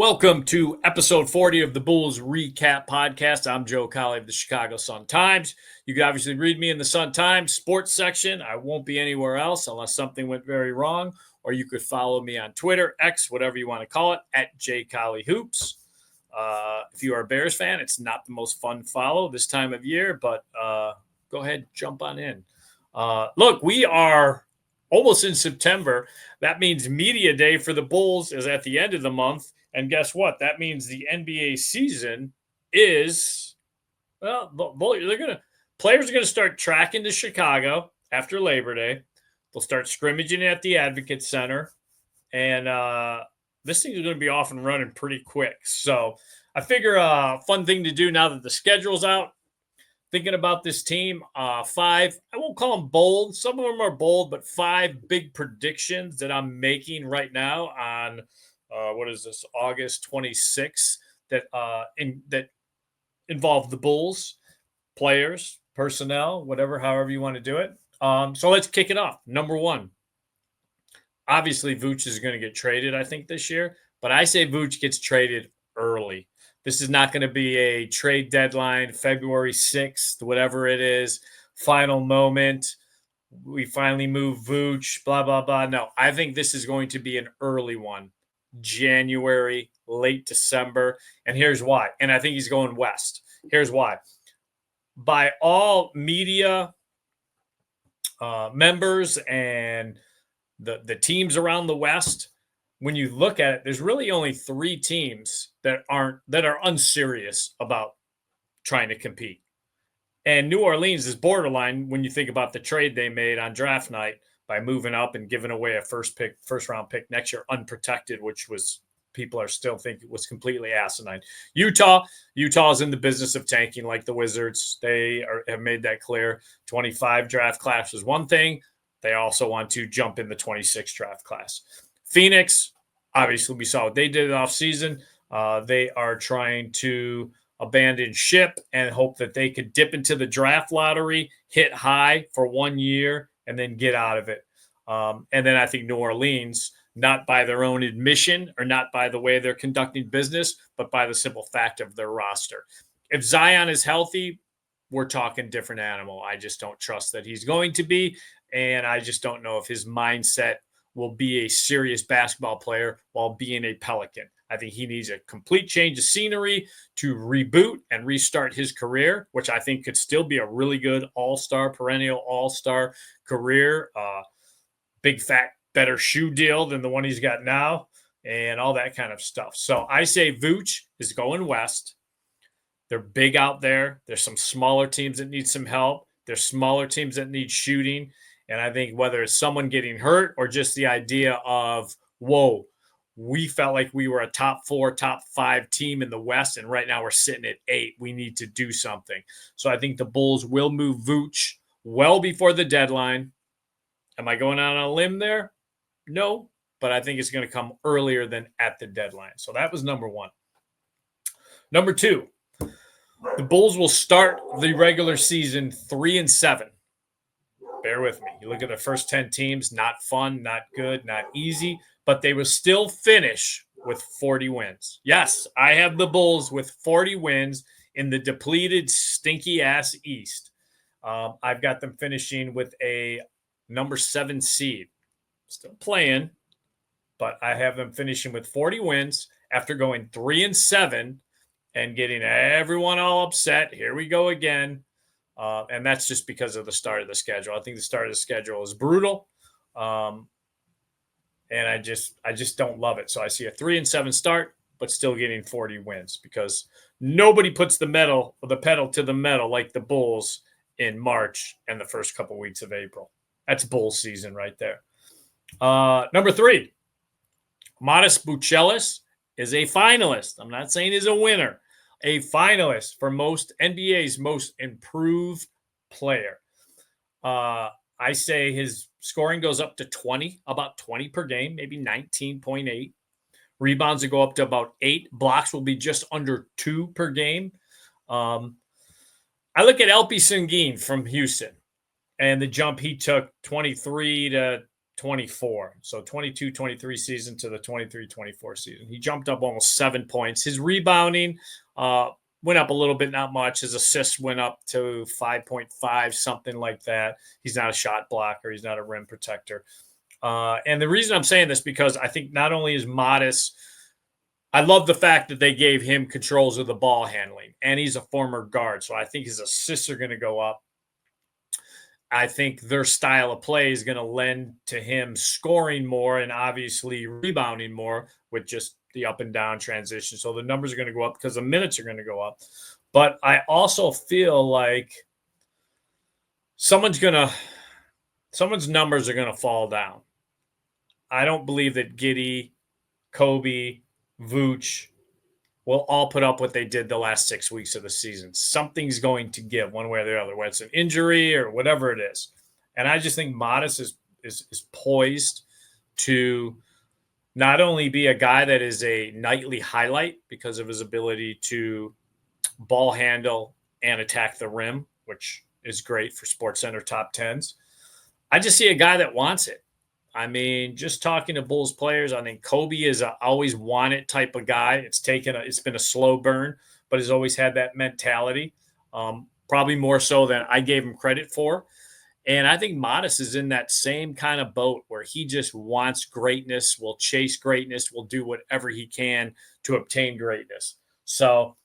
Welcome to episode 40 of the Bulls Recap Podcast. I'm Joe Cowley of the Chicago Sun-Times. You can obviously read me in the Sun-Times sports section. I won't be anywhere else unless something went very wrong. Or you could follow me on Twitter, X, whatever you want to call it, at JCowleyHoops. If you are a Bears fan, it's not the most fun follow this time of year, but go ahead, jump on in. Look, we are almost in September. That means media day for the Bulls is at the end of the month. And guess what? That means the NBA season is, well, players are going to start tracking to Chicago after Labor Day. They'll start scrimmaging at the Advocate Center. And this thing is going to be off and running pretty quick. So I figure a fun thing to do now that the schedule's out. Thinking about this team, 5, I won't call them bold. Some of them are bold, but 5 big predictions that I'm making right now on what is this, August 26th, that involve the Bulls, players, personnel, however you want to do it. So let's kick it off. Number 1, obviously Vuce is going to get traded, I think, this year, but I say Vuce gets traded early. This is not going to be a trade deadline, February 6th, whatever it is, final moment. We finally move Vuce, blah, blah, blah. No, I think this is going to be an early one. January, late December. And here's why. And I think he's going west. Here's why. By all media members and the teams around the West, when you look at it, there's really only 3 teams that are unserious about trying to compete. And New Orleans is borderline when you think about the trade they made on draft night by moving up and giving away a first round pick next year unprotected, which was, people are still thinking was completely asinine. Utah is in the business of tanking like the Wizards. They have made that clear. 25 draft class is one thing. They also want to jump in the 26 draft class. Phoenix, obviously we saw what they did in offseason. They are trying to abandon ship and hope that they could dip into the draft lottery, hit high for 1 year, and then get out of it. And then I think New Orleans, not by their own admission or not by the way they're conducting business, but by the simple fact of their roster. If Zion is healthy, we're talking different animal. I just don't trust that he's going to be, and I just don't know if his mindset will be a serious basketball player while being a Pelican. I think he needs a complete change of scenery to reboot and restart his career, which I think could still be a really good all-star, perennial all-star career. Big, fat, better shoe deal than the one he's got now and all that kind of stuff. So I say Vuce is going west. They're big out there. There's some smaller teams that need some help. There's smaller teams that need shooting. And I think whether it's someone getting hurt or just the idea of, whoa, we felt like we were a top 4, top 5 team in the West, and right now we're sitting at 8. We need to do something. So I think the Bulls will move Vuce well before the deadline. Am I going out on a limb there? No, but I think it's going to come earlier than at the deadline. So that was number 1. Number 2, the Bulls will start the regular season 3-7. Bear with me. You look at the first 10 teams, not fun, not good, not easy, but they will still finish with 40 wins. Yes, I have the Bulls with 40 wins in the depleted, stinky-ass East. I've got them finishing with a number 7 seed. Still playing, but I have them finishing with 40 wins after going 3-7 and getting everyone all upset. Here we go again. And that's just because of the start of the schedule. I think the start of the schedule is brutal. And I just don't love it. So I see a 3-7 start, but still getting 40 wins because nobody puts the pedal to the metal like the Bulls in March and the first couple weeks of April. That's Bulls season right there. Number 3, Matas Buzelis is a finalist. I'm not saying he's a winner. A finalist for NBA's most improved player. I say his scoring goes up to 20, about 20 per game, maybe 19.8. Rebounds will go up to about 8. Blocks will be just under 2 per game. I look at LP Sengun from Houston and the jump he took 23 to 24. So 22-23 season to the 23-24 season. He jumped up almost 7 points. His rebounding went up a little bit, not much. His assists went up to 5.5, something like that. He's not a shot blocker. He's not a rim protector. And the reason I'm saying this, because I think not only is Matas, I love the fact that they gave him controls of the ball handling, and he's a former guard. So I think his assists are going to go up. I think their style of play is going to lend to him scoring more and obviously rebounding more with just the up and down transition. So the numbers are going to go up because the minutes are going to go up. But I also feel like someone's numbers are going to fall down. I don't believe that Giddey, Coby, Vooch will all put up what they did the last 6 weeks of the season. Something's going to give one way or the other, whether it's an injury or whatever it is. And I just think Matas is poised to not only be a guy that is a nightly highlight because of his ability to ball handle and attack the rim, which is great for SportsCenter top 10s. I just see a guy that wants it. I mean, just talking to Bulls players, I think Coby is a always want it type of guy. It's been a slow burn, but has always had that mentality, probably more so than I gave him credit for. And I think Matas is in that same kind of boat where he just wants greatness, will chase greatness, will do whatever he can to obtain greatness. So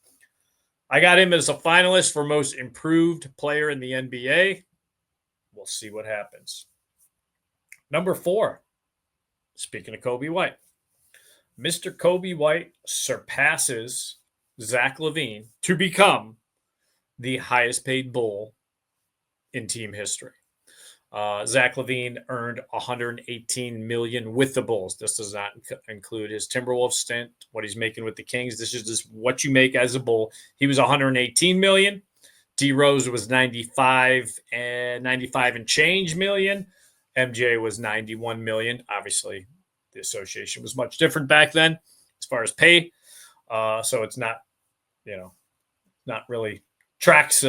I got him as a finalist for most improved player in the NBA. We'll see what happens. Number 4, speaking of Coby White, Mr. Coby White surpasses Zach LaVine to become the highest paid Bull in team history. Zach LaVine earned $118 million with the Bulls. This does not include his Timberwolves stint, what he's making with the Kings. This is just what you make as a Bull. He was $118 million. D Rose was 95 and change million. MJ was $91 million. Obviously, the association was much different back then as far as pay. So it's not, not really tracks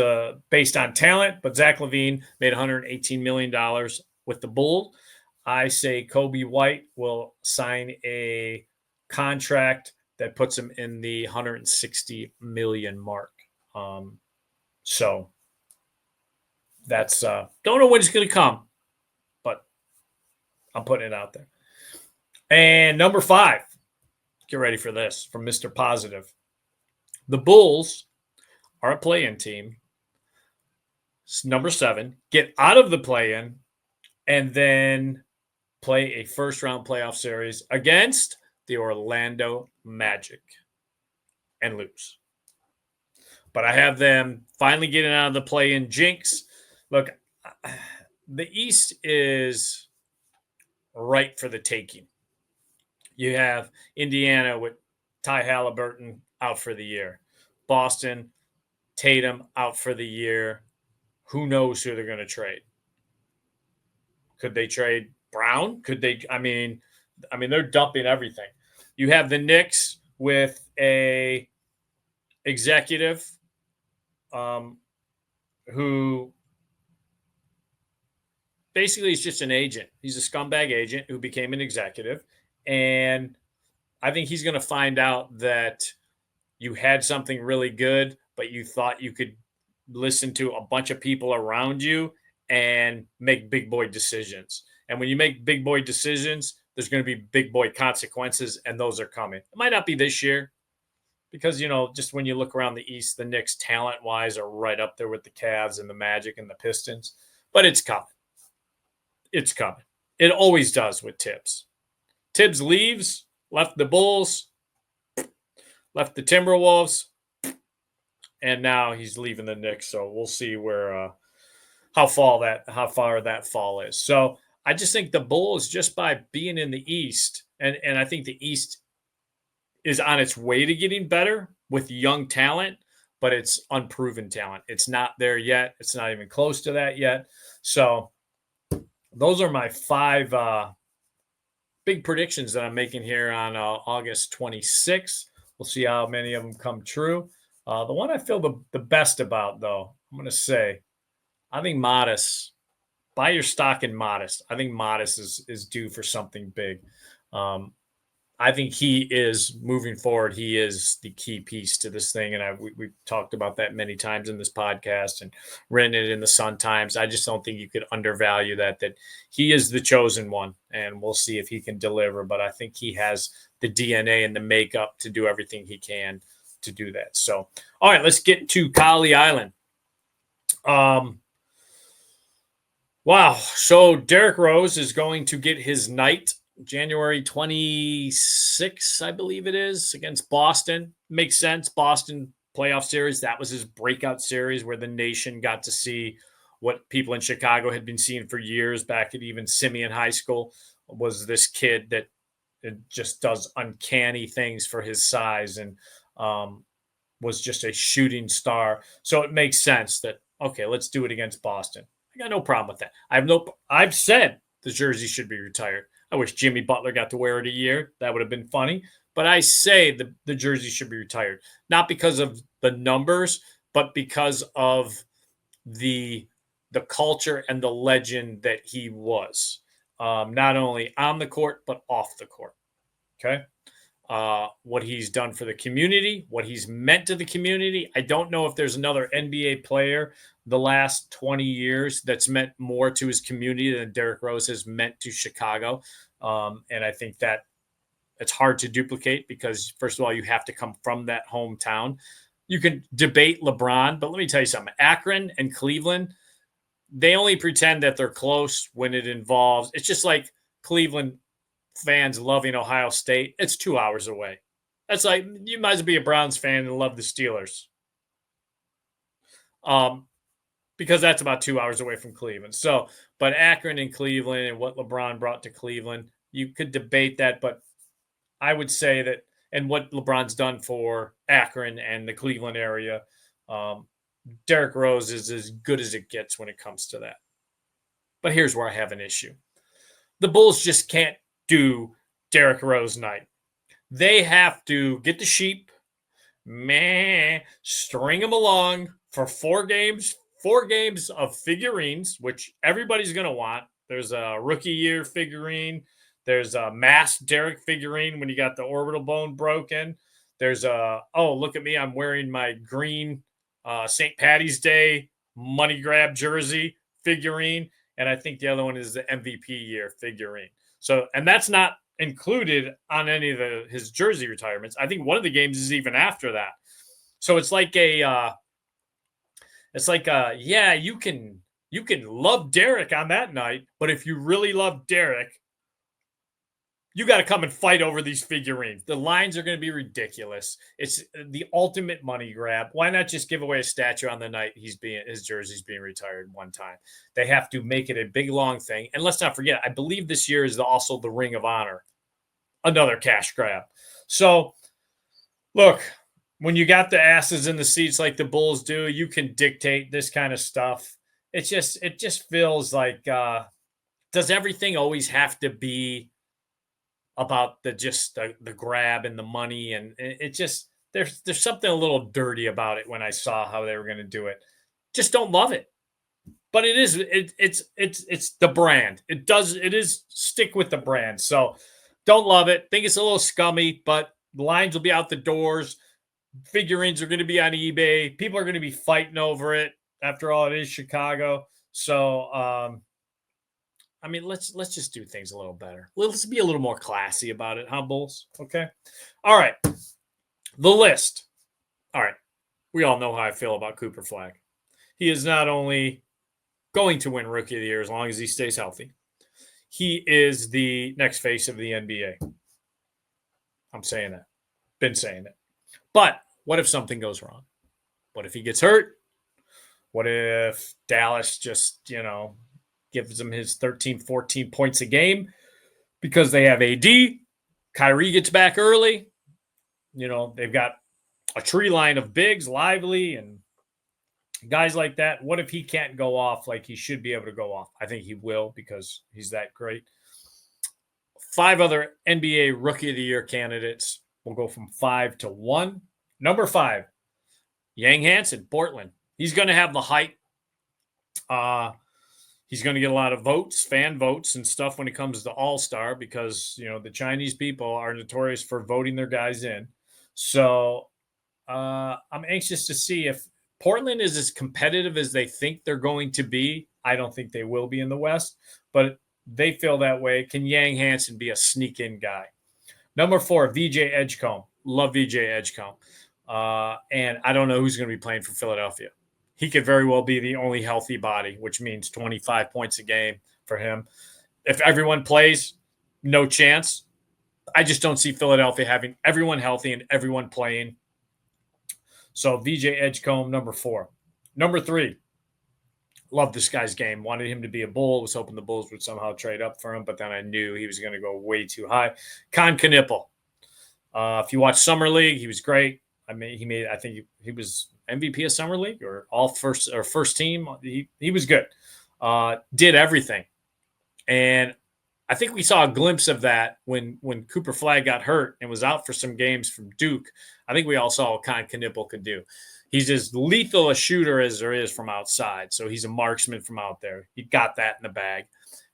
based on talent. But Zach LaVine made $118 million with the Bulls. I say Coby White will sign a contract that puts him in the $160 million mark. So that's don't know when it's going to come. I'm putting it out there. And number 5, get ready for this from Mr. Positive. The Bulls are a play-in team. Number 7, get out of the play-in and then play a first-round playoff series against the Orlando Magic and lose. But I have them finally getting out of the play-in jinx. Look, the East is right for the taking. You have Indiana with Ty Halliburton out for the year. Boston, Tatum out for the year. Who knows who they're going to trade? Could they trade Brown? Could they? I mean, they're dumping everything. You have the Knicks with a executive who basically he's just an agent. He's a scumbag agent who became an executive. And I think he's going to find out that you had something really good, but you thought you could listen to a bunch of people around you and make big boy decisions. And when you make big boy decisions, there's going to be big boy consequences, and those are coming. It might not be this year because, just when you look around the East, the Knicks talent-wise are right up there with the Cavs and the Magic and the Pistons. But it's coming. It's coming. It always does with Tibbs. Tibbs leaves, left the Bulls, left the Timberwolves, and now he's leaving the Knicks. So we'll see where how far that fall is. So I just think the Bulls, just by being in the East, and I think the East is on its way to getting better with young talent, but it's unproven talent. It's not there yet. It's not even close to that yet. So those are my 5 big predictions that I'm making here on August 26th. We'll see how many of them come true. The one I feel the best about, though, I'm going to say, I think Matas buy your stock in Matas. I think Matas is due for something big. I think he is moving forward. He is the key piece to this thing. And we've talked about that many times in this podcast and written it in the Sun Times. I just don't think you could undervalue that he is the chosen one, and we'll see if he can deliver. But I think he has the DNA and the makeup to do everything he can to do that. So, all right, let's get to Cowley Island. Wow. So Derrick Rose is going to get his night January 26th, I believe it is, against Boston. Makes sense. Boston playoff series. That was his breakout series where the nation got to see what people in Chicago had been seeing for years, back at even Simeon High School, was this kid that just does uncanny things for his size and was just a shooting star. So it makes sense that, okay, let's do it against Boston. I got no problem with that. I've said the jersey should be retired. I wish Jimmy Butler got to wear it a year. That would have been funny. But I say the jersey should be retired, not because of the numbers, but because of the culture and the legend that he was, not only on the court, but off the court. Okay. What he's done for the community, what he's meant to the community. I don't know if there's another NBA player the last 20 years that's meant more to his community than Derrick Rose has meant to Chicago. And I think that it's hard to duplicate because, first of all, you have to come from that hometown. You can debate LeBron, but let me tell you something. Akron and Cleveland, they only pretend that they're close when it involves – it's just like Cleveland fans loving Ohio State. It's 2 hours away. That's like you might as well be a Browns fan and love the Steelers. Because that's about 2 hours away from Cleveland. So, but Akron and Cleveland and what LeBron brought to Cleveland, you could debate that, but I would say that, and what LeBron's done for Akron and the Cleveland area, Derrick Rose is as good as it gets when it comes to that. But here's where I have an issue. The Bulls just can't do Derrick Rose night. They have to get the sheep, string them along for 4 games of figurines, which everybody's going to want. There's a rookie year figurine. There's a masked Derrick figurine when you got the orbital bone broken. There's look at me. I'm wearing my green St. Patty's Day money grab jersey figurine. And I think the other one is the MVP year figurine. So, and that's not included on any of his jersey retirements. I think one of the games is even after that. So it's like you can love Derrick on that night, but if you really love Derrick, you got to come and fight over these figurines. The lines are going to be ridiculous. It's the ultimate money grab. Why not just give away a statue on the night his jersey's being retired one time? They have to make it a big, long thing. And let's not forget, I believe this year is also the Ring of Honor, another cash grab. So, look, when you got the asses in the seats like the Bulls do, you can dictate this kind of stuff. It just feels like, does everything always have to be about the grab and the money? And it just, there's something a little dirty about it when I saw how they were going to do it. Just don't love it. But it's the brand. It is stick with the brand. So don't love it. Think it's a little scummy, but the lines will be out the doors. Figurines are going to be on eBay. People are going to be fighting over it. After all, it is Chicago. So, I mean, let's just do things a little better. Let's be a little more classy about it, huh, Bulls? Okay. All right. The list. All right. We all know how I feel about Cooper Flagg. He is not only going to win Rookie of the Year as long as he stays healthy, he is the next face of the NBA. I'm saying that. Been saying it. But what if something goes wrong? What if he gets hurt? What if Dallas just, gives him his 13, 14 points a game because they have AD? Kyrie gets back early. They've got a tree line of bigs, Lively, and guys like that. What if he can't go off like he should be able to go off? I think he will because he's that great. 5 other NBA Rookie of the Year candidates. We'll go from 5 to 1. Number 5, Yang Hansen, Portland. He's going to have the height. He's going to get a lot of votes, fan votes and stuff when it comes to All-Star because, the Chinese people are notorious for voting their guys in. So I'm anxious to see if Portland is as competitive as they think they're going to be. I don't think they will be in the West, but they feel that way. Can Yang Hansen be a sneak-in guy? Number 4, VJ Edgecombe. Love VJ Edgecombe. And I don't know who's going to be playing for Philadelphia. He could very well be the only healthy body, which means 25 points a game for him. If everyone plays, no chance. I just don't see Philadelphia having everyone healthy and everyone playing. So VJ Edgecombe, number 4. Number 3, love this guy's game. Wanted him to be a Bull. Was hoping the Bulls would somehow trade up for him, but then I knew he was going to go way too high. Con Knipple. If you watch Summer League, he was great. I think he was MVP of Summer League or first team. He was good. Did everything. And I think we saw a glimpse of that when Cooper Flagg got hurt and was out for some games from Duke. I think we all saw what Con Knipple could do. He's as lethal a shooter as there is from outside. So he's a marksman from out there. He got that in the bag.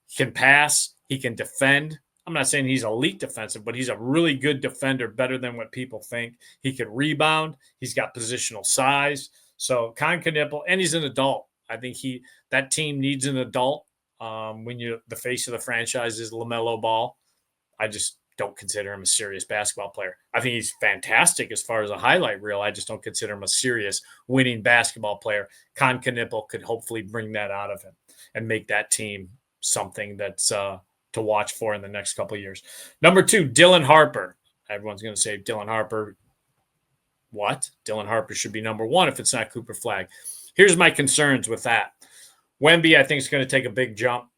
He can pass. He can defend. I'm not saying he's elite defensive, but he's a really good defender, better than what people think. He can rebound. He's got positional size. So Con Knipple, and he's an adult. I think that team needs an adult. When the face of the franchise is LaMelo Ball, I just don't consider him a serious basketball player. I think he's fantastic as far as a highlight reel. I just don't consider him a serious winning basketball player. Con Knipple could hopefully bring that out of him and make that team something that's to watch for in the next couple of years. Number 2, Dylan Harper. Everyone's going to say Dylan Harper. What? Dylan Harper should be number 1 if it's not Cooper Flagg. Here's my concerns with that. Wemby, I think, is going to take a big jump.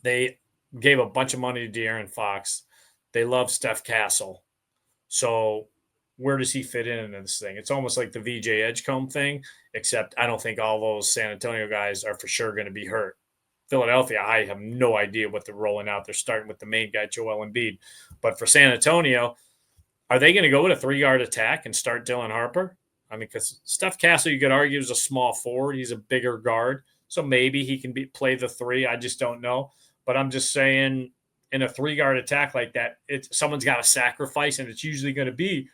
They gave a bunch of money to De'Aaron Fox. They love Steph Castle. So where does he fit in this thing? It's almost like the VJ Edgecombe thing, except I don't think all those San Antonio guys are for sure going to be hurt. Philadelphia, I have no idea what they're rolling out. They're starting with the main guy, Joel Embiid. But for San Antonio, are they going to go with a 3-guard attack and start Dylan Harper? I mean, because Steph Castle, you could argue, is a small forward. He's a bigger guard. So maybe he can play the 3. I just don't know. But I'm just saying, in a 3-guard attack like that, someone's got to sacrifice, and it's usually going to be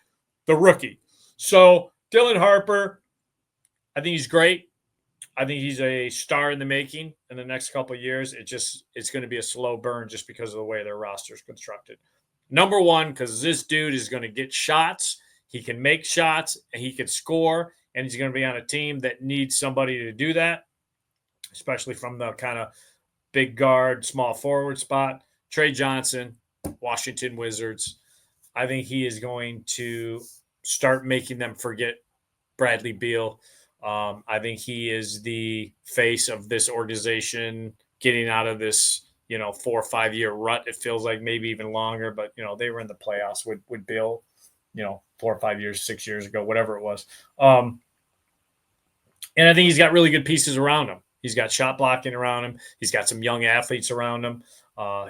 the rookie. So Dylan Harper, I think he's great. I think he's a star in the making in the next couple of years. It's going to be a slow burn just because of the way their roster is constructed. Number 1, because this dude is going to get shots. He can make shots, and he can score, and he's going to be on a team that needs somebody to do that, especially from the kind of big guard, small forward spot. Trey Johnson, Washington Wizards. I think he is going to start making them forget Bradley Beal. I think he is the face of this organization getting out of this, 4 or 5 year rut. It feels like maybe even longer, but, they were in the playoffs with Bill, 4 or 5 years, 6 years ago, whatever it was. And I think he's got really good pieces around him. He's got shot blocking around him. He's got some young athletes around him.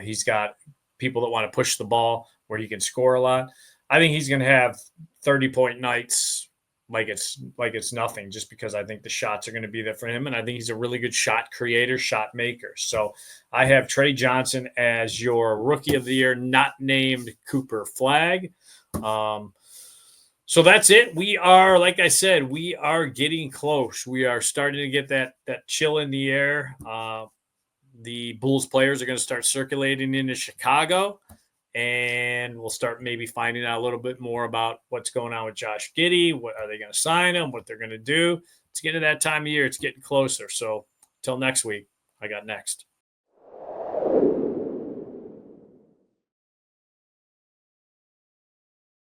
He's got people that want to push the ball where he can score a lot. I think he's going to have 30-point nights like it's nothing, just because I think the shots are going to be there for him. And I think he's a really good shot creator, shot maker. So I have Trey Johnson as your rookie of the year, not named Cooper Flagg. So that's it. We are, like I said, we are getting close. We are starting to get that chill in the air. The Bulls players are going to start circulating into Chicago, and we'll start maybe finding out a little bit more about what's going on with Josh Giddey. What are they going to sign him? What they're going to do? It's getting to that time of year. It's getting closer. So until next week, I got next.